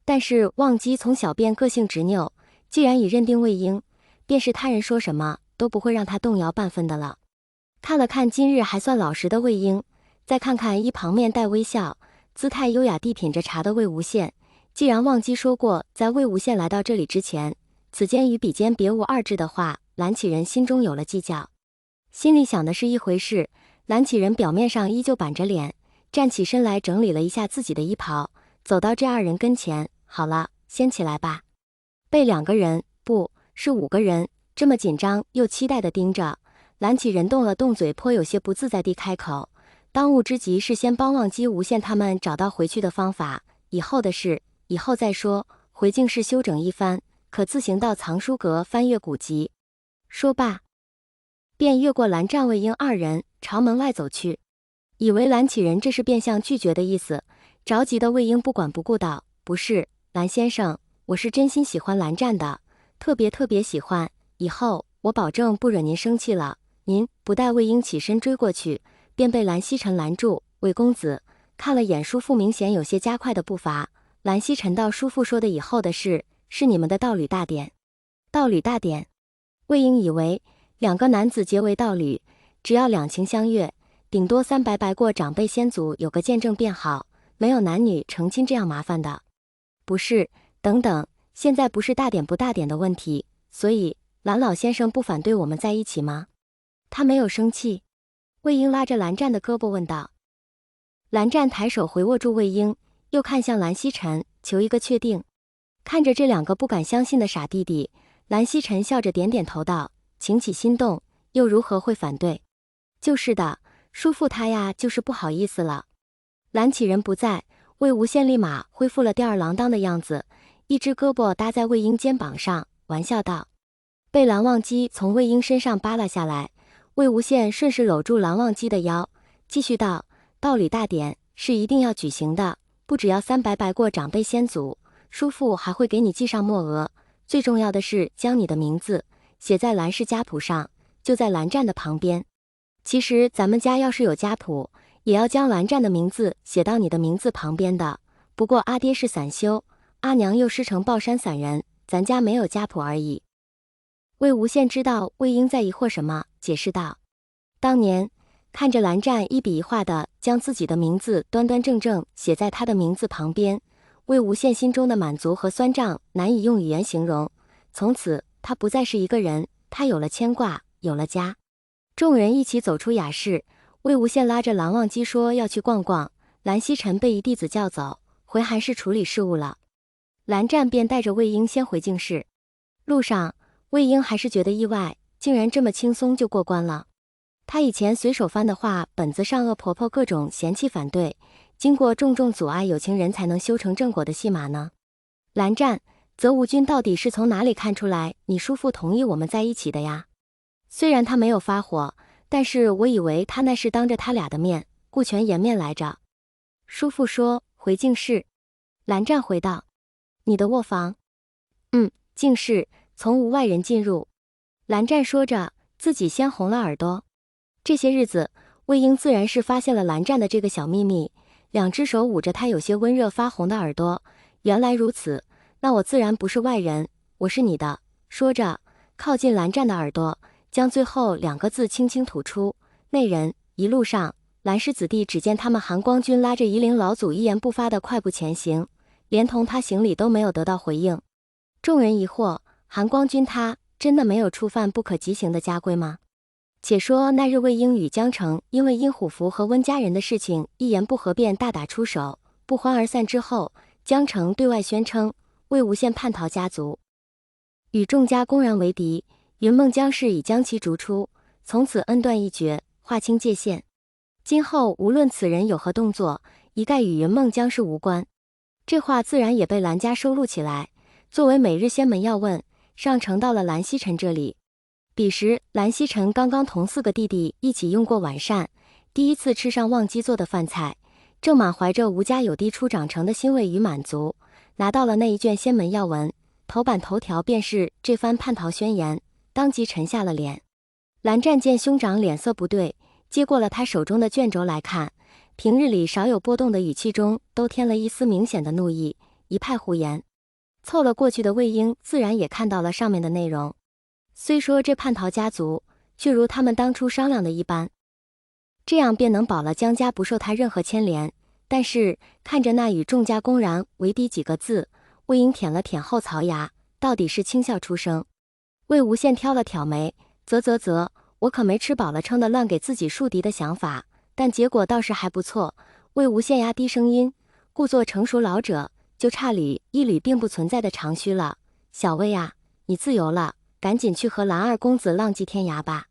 但是忘机从小便个性执拗，既然已认定魏婴，便是他人说什么都不会让他动摇半分的了。看了看今日还算老实的魏婴，再看看一旁面带微笑、姿态优雅地品着茶的魏无羡，既然忘机说过在魏无羡来到这里之前，此间与彼间别无二致的话，蓝启仁心中有了计较。心里想的是一回事，蓝启仁表面上依旧板着脸，站起身来整理了一下自己的衣袍，走到这二人跟前，好了，先起来吧。被2个人，不是5个人，这么紧张又期待地盯着，蓝启仁动了动嘴，颇有些不自在地开口，当务之急是先帮忘机无羡他们找到回去的方法，以后的事以后再说，回净室休整一番，可自行到藏书阁翻阅古籍。说罢便越过蓝湛、魏婴2人朝门外走去。以为蓝启仁这是变相拒绝的意思，着急的魏婴不管不顾道：“不是，蓝先生，我是真心喜欢蓝湛的，特别喜欢，以后我保证不惹您生气了。”您不待魏婴起身追过去，便被蓝曦臣拦住：“魏公子。”看了眼叔父明显有些加快的步伐，蓝曦臣道：“叔父说的以后的事，是你们的道侣大典。”道侣大典？魏婴以为2个男子结为道侣，只要两情相悦，顶多300拜过长辈先祖有个见证便好，没有男女成亲这样麻烦的。不是，等等，现在不是大典不大典的问题，所以蓝老先生不反对我们在一起吗？他没有生气。魏婴拉着蓝湛的胳膊问道。蓝湛抬手回握住魏婴，又看向蓝曦臣，求一个确定。看着这2个不敢相信的傻弟弟，蓝曦臣笑着点点头道：“情起心动，又如何会反对？就是的，叔父他呀，就是不好意思了。”蓝启仁不在，魏无羡立马恢复了吊儿郎当的样子，一只胳膊搭在魏婴肩膀上，玩笑道。被蓝忘机从魏婴身上扒拉下来，魏无羡顺势搂住蓝忘机的腰，继续道：“道侣大典是一定要举行的，不只要300拜过长辈先祖，叔父还会给你记上墨额，最重要的是将你的名字写在蓝氏家谱上，就在蓝湛的旁边。其实咱们家要是有家谱，也要将蓝湛的名字写到你的名字旁边的，不过阿爹是散修，阿娘又师承抱山散人，咱家没有家谱而已。”魏无羡知道魏婴在疑惑什么，解释道：“当年看着蓝湛一笔一画的将自己的名字端端正正写在他的名字旁边，魏无羡心中的满足和酸胀难以用语言形容。从此他不再是一个人，他有了牵挂，有了家。”众人一起走出雅室，魏无羡拉着蓝忘机说要去逛逛，蓝曦臣被一弟子叫走，回韩氏处理事务了。蓝湛便带着魏婴先回净室。路上魏婴还是觉得意外，竟然这么轻松就过关了。他以前随手翻的话本子上恶婆婆各种嫌弃反对，经过重重阻碍有情人才能修成正果的戏码呢。蓝湛，泽无君到底是从哪里看出来你叔父同意我们在一起的呀？虽然他没有发火，但是我以为他那是当着他俩的面顾全颜面来着。叔父说回净室。蓝湛回道：“你的卧房？”“净室，从无外人进入。”蓝湛说着自己先红了耳朵。这些日子魏婴自然是发现了蓝湛的这个小秘密，2只手捂着他有些温热发红的耳朵。原来如此，那我自然不是外人，我是你的。说着靠近蓝湛的耳朵，将最后2个字轻轻吐出。那人。一路上蓝氏子弟只见他们韩光君拉着夷陵老祖一言不发的快步前行，连同他行礼都没有得到回应。众人疑惑，韩光君他真的没有触犯不可极刑的家规吗？且说那日魏婴与江澄因为阴虎符和温家人的事情一言不合便大打出手，不欢而散之后，江澄对外宣称魏无羡叛逃家族，与众家公然为敌，云梦江氏已将其逐出，从此恩断义绝，划清界限。今后无论此人有何动作，一概与云梦江氏无关。这话自然也被蓝家收录起来，作为每日仙门要问，上呈到了蓝曦臣这里。彼时蓝曦臣刚刚同4个弟弟一起用过晚膳，第一次吃上忘机做的饭菜，正满怀着吴家有弟出长成的欣慰与满足，拿到了那一卷仙门要闻，头版头条便是这番叛逃宣言，当即沉下了脸。蓝湛见兄长脸色不对，接过了他手中的卷轴来看，平日里少有波动的语气中都添了一丝明显的怒意，一派胡言。凑了过去的魏婴自然也看到了上面的内容。虽说这叛逃家族却如他们当初商量的一般，这样便能保了江家不受他任何牵连。但是看着那与众家公然为敌几个字，魏婴舔了舔后槽牙，到底是轻笑出声。魏无羡挑了挑眉，啧，我可没吃饱了撑的乱给自己树敌的想法，但结果倒是还不错。魏无羡压低声音，故作成熟老者，就差里一缕并不存在的长吁了。小魏啊，你自由了，赶紧去和蓝二公子浪迹天涯吧。